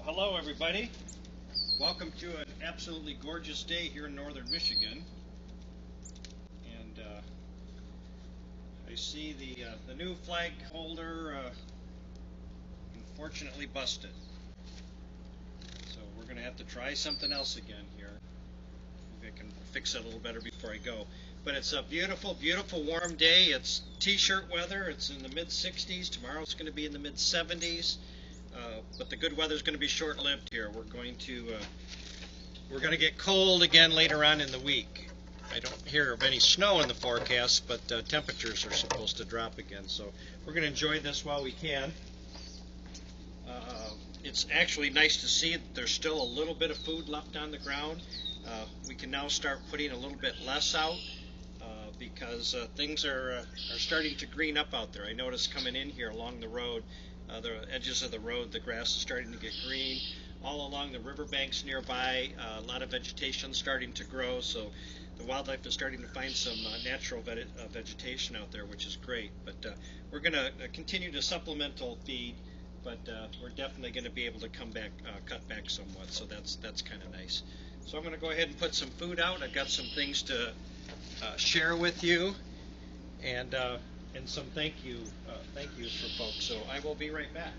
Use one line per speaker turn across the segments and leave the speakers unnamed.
Hello everybody. Welcome to an absolutely gorgeous day here in northern Michigan. And I see the new flag holder unfortunately busted. So we're going to have to try something else again here. Maybe I can fix it a little better before I go. But it's a beautiful, beautiful warm day. It's t-shirt weather. It's in the mid-60s. Tomorrow it's going to be in the mid-70s. But the good weather is going to be short-lived here. We're going to get cold again later on in the week. I don't hear of any snow in the forecast, but temperatures are supposed to drop again. So we're going to enjoy this while we can. It's actually nice to see that there's still a little bit of food left on the ground. We can now start putting a little bit less out because things are starting to green up out there. I noticed coming in here along the road, the edges of the road, the grass is starting to get green. All along the riverbanks nearby, a lot of vegetation starting to grow, so the wildlife is starting to find some natural vegetation out there, which is great. But we're going to continue to supplemental feed, but we're definitely going to be able to cut back somewhat, so that's kind of nice. So I'm going to go ahead and put some food out. I've got some things to share with you, and some thank yous for folks. So I will be right back.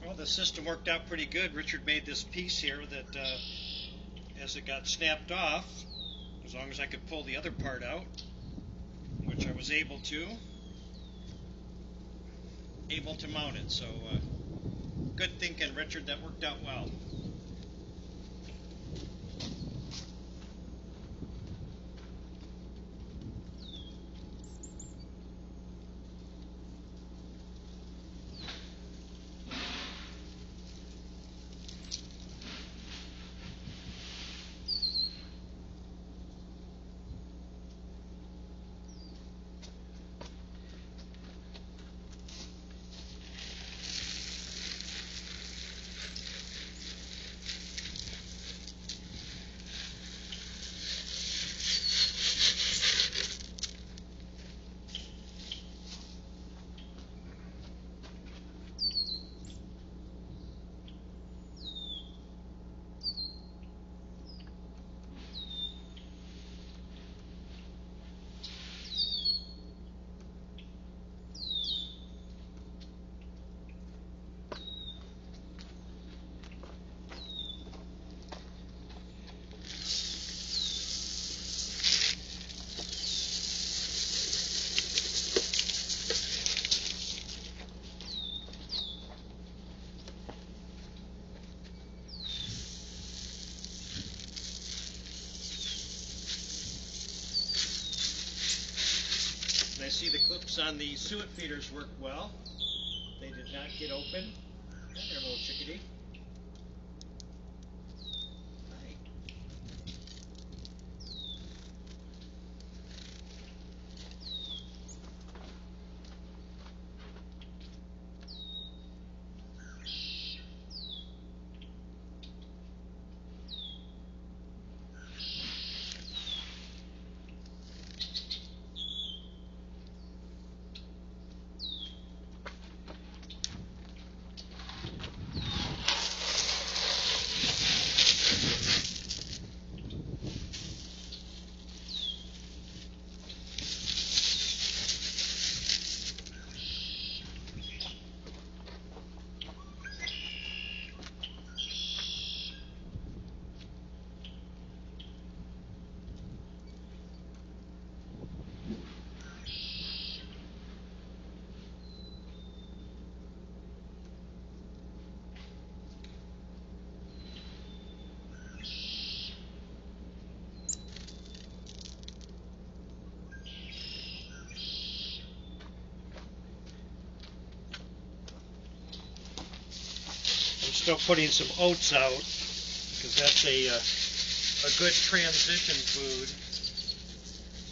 Well, the system worked out pretty good. Richard made this piece here that as it got snapped off, as long as I could pull the other part out, which I was able to mount it. So good thinking, Richard. That worked out well. I see the clips on the suet feeders work well. They did not get open. There, little chickadee. Hi. I'm still putting some oats out because that's a good transition food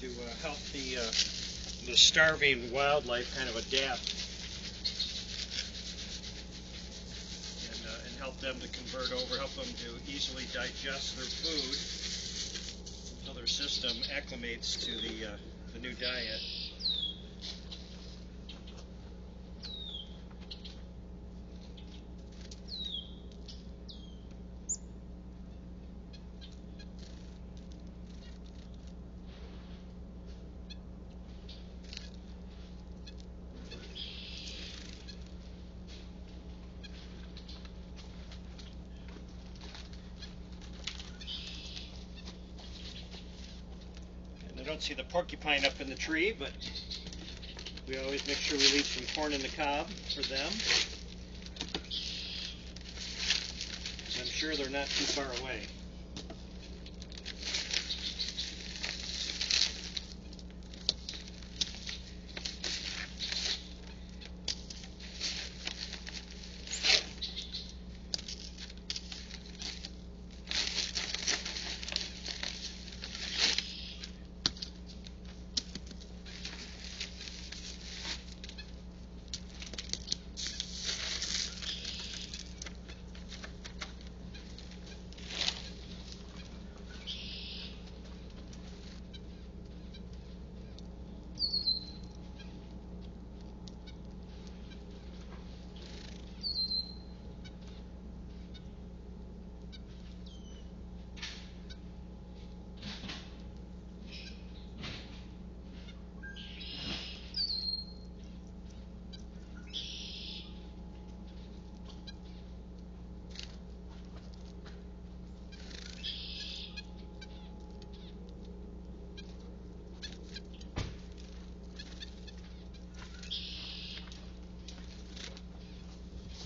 to help the starving wildlife kind of adapt and help them to convert over, help them to easily digest their food until their system acclimates to the new diet. I don't see the porcupine up in the tree, but we always make sure we leave some corn in the cob for them, because I'm sure they're not too far away.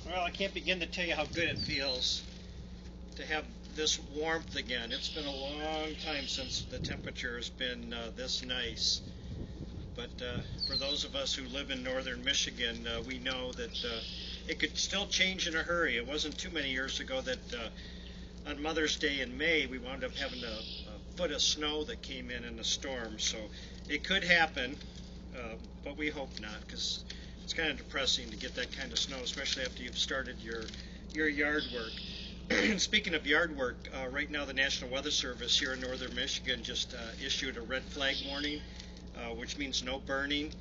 Well, I can't begin to tell you how good it feels to have this warmth again. It's been a long time since the temperature has been this nice. But for those of us who live in northern Michigan, we know that it could still change in a hurry. It wasn't too many years ago that on Mother's Day in May, we wound up having a foot of snow that came in a storm. So it could happen, but we hope not, because it's kind of depressing to get that kind of snow, especially after you've started your yard work. Speaking of yard work, right now the National Weather Service here in northern Michigan just issued a red flag warning, which means no burning.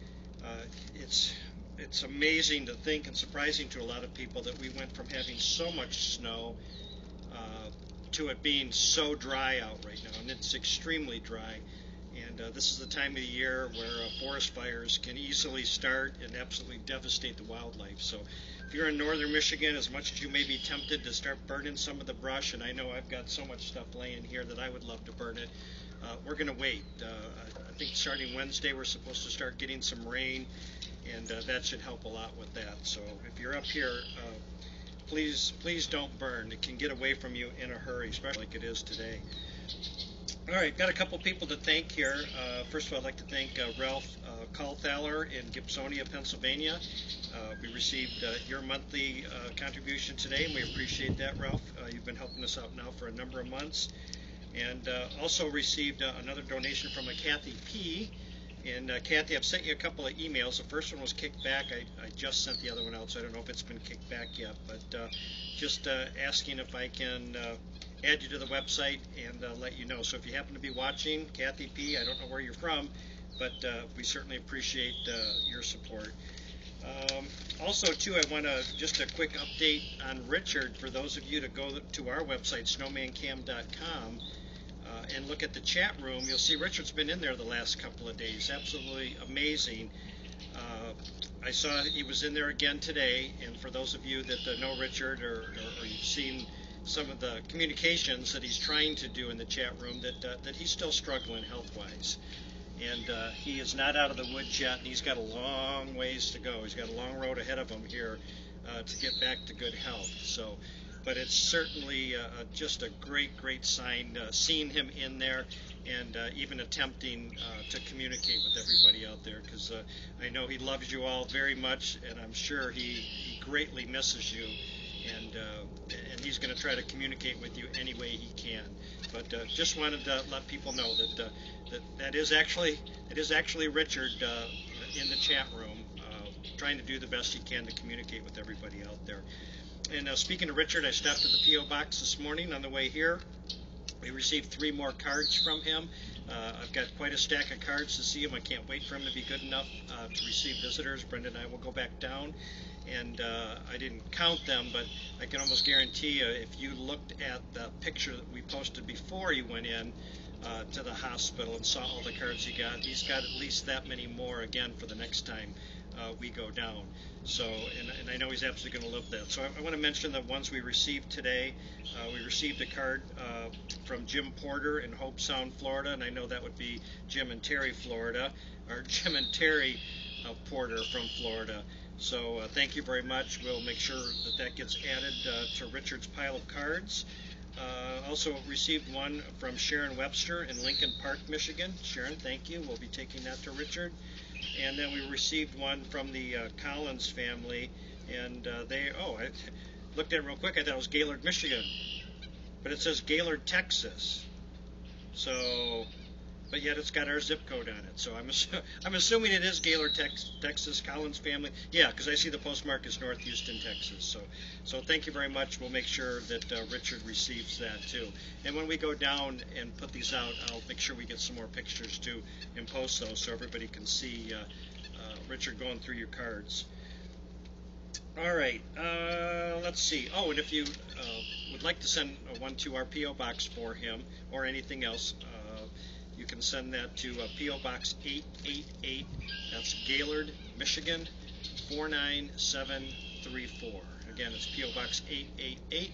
It's amazing to think, and surprising to a lot of people, that we went from having so much snow to it being so dry out right now, and it's extremely dry. And this is the time of the year where forest fires can easily start and absolutely devastate the wildlife. So if you're in northern Michigan, as much as you may be tempted to start burning some of the brush, and I know I've got so much stuff laying here that I would love to burn it, we're going to wait. I think starting Wednesday we're supposed to start getting some rain, and that should help a lot with that. So if you're up here, please don't burn. It can get away from you in a hurry, especially like it is today. All right, got a couple people to thank here. First of all, I'd like to thank Ralph Kalthaler in Gibsonia, Pennsylvania. We received your monthly contribution today, and we appreciate that, Ralph. You've been helping us out now for a number of months. And also received another donation from a Kathy P. And Kathy, I've sent you a couple of emails. The first one was kicked back. I just sent the other one out, so I don't know if it's been kicked back yet. But just asking if I can add you to the website and let you know. So if you happen to be watching, Kathy P., I don't know where you're from, but we certainly appreciate your support. Also, too, I want to just a quick update on Richard for those of you to go to our website, snowmancam.com, and look at the chat room. You'll see Richard's been in there the last couple of days. Absolutely amazing. I saw he was in there again today, and for those of you that know Richard or you've seen some of the communications that he's trying to do in the chat room, that he's still struggling health-wise. And he is not out of the woods yet, and he's got a long ways to go. He's got a long road ahead of him here to get back to good health. So, but it's certainly just a great sign seeing him in there and even attempting to communicate with everybody out there, because I know he loves you all very much, and I'm sure he greatly misses you. And he's going to try to communicate with you any way he can. But just wanted to let people know that that is actually Richard in the chat room, trying to do the best he can to communicate with everybody out there. And speaking of Richard, I stopped at the P.O. Box this morning on the way here. We received 3 more cards from him. I've got quite a stack of cards to see him. I can't wait for him to be good enough to receive visitors. Brenda and I will go back down, and I didn't count them, but I can almost guarantee you, if you looked at the picture that we posted before he went in to the hospital and saw all the cards he got, he's got at least that many more again for the next time we go down. So, and I know he's absolutely going to love that. So I want to mention the ones we received today. We received a card from Jim Porter in Hope Sound, Florida, and I know that would be Jim and Terry, Florida, or Jim and Terry Porter from Florida. So thank you very much. We'll make sure that that gets added to Richard's pile of cards. Also received one from Sharon Webster in Lincoln Park, Michigan. Sharon, thank you. We'll be taking that to Richard. And then we received one from the Collins family, and I looked at it real quick. I thought it was Gaylord, Michigan, but it says Gaylord, Texas. So, but yet it's got our zip code on it. So I'm assuming it is Gaylord, Texas, Collins family. Yeah, because I see the postmark is North Houston, Texas. So thank you very much. We'll make sure that Richard receives that too. And when we go down and put these out, I'll make sure we get some more pictures too and post those so everybody can see Richard going through your cards. All right, let's see. Oh, and if you would like to send one to our P.O. Box for him or anything else, you can send that to P.O. Box 888. That's Gaylord, Michigan, 49734. Again, it's P.O. Box 888,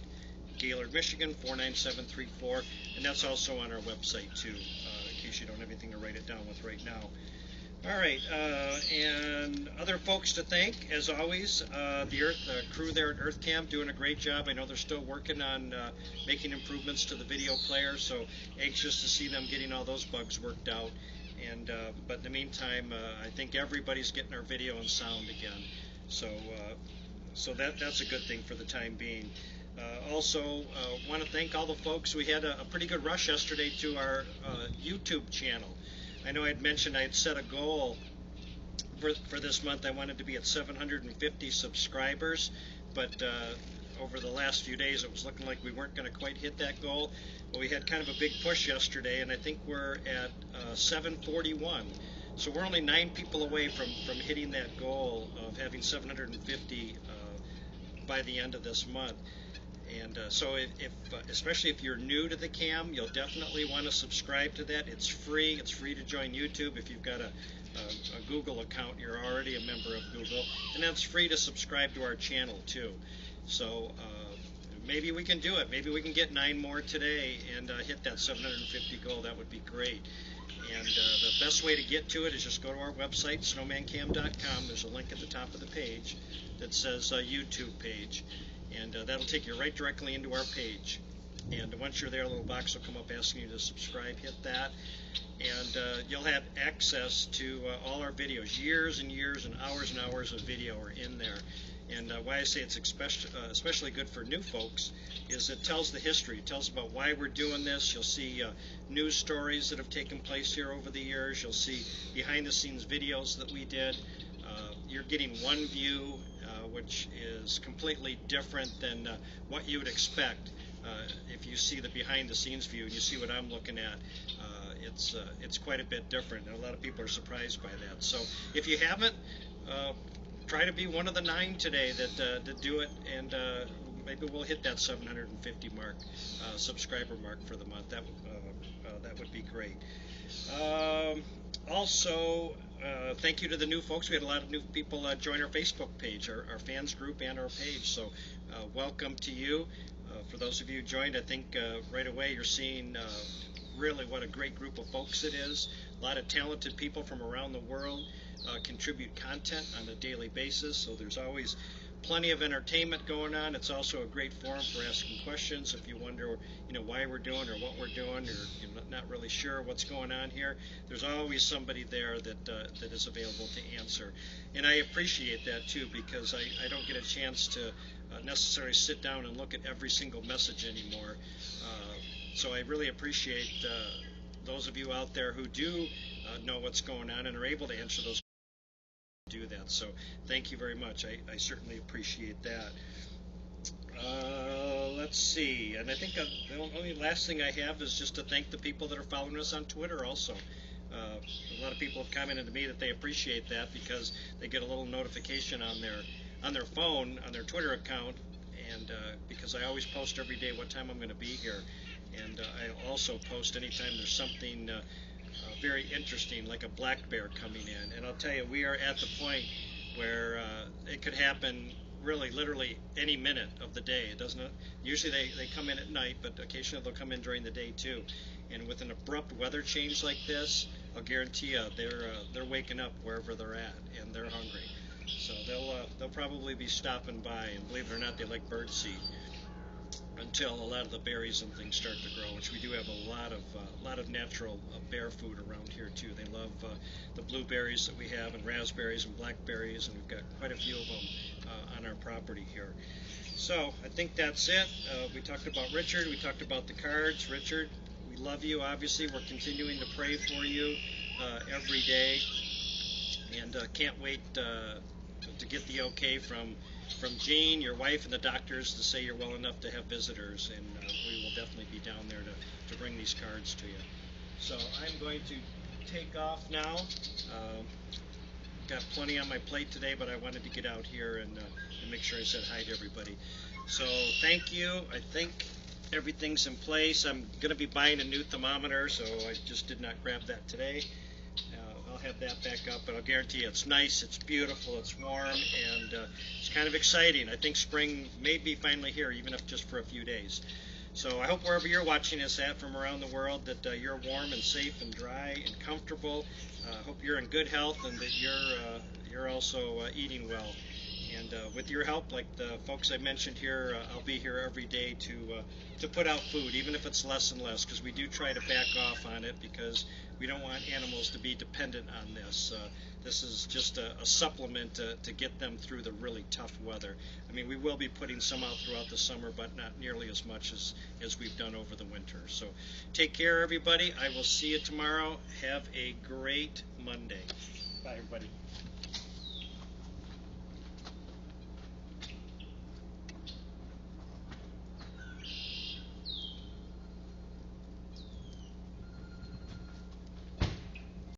Gaylord, Michigan, 49734. And that's also on our website, too, in case you don't have anything to write it down with right now. All right, and other folks to thank, as always, the crew there at EarthCam doing a great job. I know they're still working on making improvements to the video player, so anxious to see them getting all those bugs worked out. And but in the meantime, I think everybody's getting our video and sound again, so that's a good thing for the time being. Also, want to thank all the folks. We had a pretty good rush yesterday to our YouTube channel. I know I had mentioned I had set a goal for this month. I wanted to be at 750 subscribers, but over the last few days it was looking like we weren't going to quite hit that goal. Well, we had kind of a big push yesterday, and I think we're at 741. So we're only 9 people away from hitting that goal of having 750 by the end of this month. And so if especially if you're new to the cam, you'll definitely want to subscribe to that. It's free. It's free to join YouTube. If you've got a Google account, you're already a member of Google. And that's free to subscribe to our channel, too. So maybe we can do it. Maybe we can get 9 more today and hit that 750 goal. That would be great. And the best way to get to it is just go to our website, snowmancam.com. There's a link at the top of the page that says YouTube page. And that'll take you right directly into our page. And once you're there, a little box will come up asking you to subscribe. Hit that, and you'll have access to all our videos. Years and years and hours of video are in there. And why I say it's especially good for new folks is it tells the history. It tells about why we're doing this. You'll see news stories that have taken place here over the years. You'll see behind-the-scenes videos that we did. You're getting one view, which is completely different than what you would expect if you see the behind-the-scenes view and you see what I'm looking at. It's quite a bit different, and a lot of people are surprised by that. So if you haven't, try to be one of the 9 today that do it, and maybe we'll hit that 750 mark, subscriber mark for the month. That would be great. Also, thank you to the new folks. We had a lot of new people join our Facebook page, our fans group and our page. So welcome to you. For those of you who joined, I think right away you're seeing really what a great group of folks it is. A lot of talented people from around the world contribute content on a daily basis. So there's always plenty of entertainment going on. It's also a great forum for asking questions if you wonder, why we're doing or what we're doing, or you're not really sure what's going on here. There's always somebody there that is available to answer, and I appreciate that too, because I don't get a chance to necessarily sit down and look at every single message anymore. So I really appreciate those of you out there who do know what's going on and are able to answer those. Do that. So thank you very much. I certainly appreciate that. Let's see. And I think the only last thing I have is just to thank the people that are following us on Twitter also. A lot of people have commented to me that they appreciate that because they get a little notification on their phone, on their Twitter account, and because I always post every day what time I'm going to be here. And I also post anytime there's something very interesting, like a black bear coming in. And I'll tell you, we are at the point where it could happen really literally any minute of the day. It doesn't. Usually they come in at night, but occasionally they'll come in during the day too. And with an abrupt weather change like this, I'll guarantee you they're waking up wherever they're at, and they're hungry. So they'll probably be stopping by, and believe it or not, they like birdseed until a lot of the berries and things start to grow, which we do have a lot of natural bear food around here too. They love the blueberries that we have, and raspberries and blackberries, and we've got quite a few of them on our property here. So I think that's it. We talked about Richard. We talked about the cards. Richard, we love you. Obviously, we're continuing to pray for you every day, and can't wait to get the okay from Jean, your wife, and the doctors to say you're well enough to have visitors, and we will definitely be down there to bring these cards to you. So I'm going to take off now. Got plenty on my plate today, but I wanted to get out here and make sure I said hi to everybody. So thank you. I think everything's in place. I'm going to be buying a new thermometer, so I just did not grab that today. I'll have that back up, but I'll guarantee you it's nice, it's beautiful, it's warm, and it's kind of exciting. I think spring may be finally here, even if just for a few days. So I hope wherever you're watching us at from around the world that you're warm and safe and dry and comfortable. I hope you're in good health and that you're also eating well. And with your help, like the folks I mentioned here, I'll be here every day to put out food, even if it's less and less, because we do try to back off on it because we don't want animals to be dependent on this. This is just a supplement to get them through the really tough weather. I mean, we will be putting some out throughout the summer, but not nearly as much as we've done over the winter. So take care, everybody. I will see you tomorrow. Have a great Monday. Bye, everybody.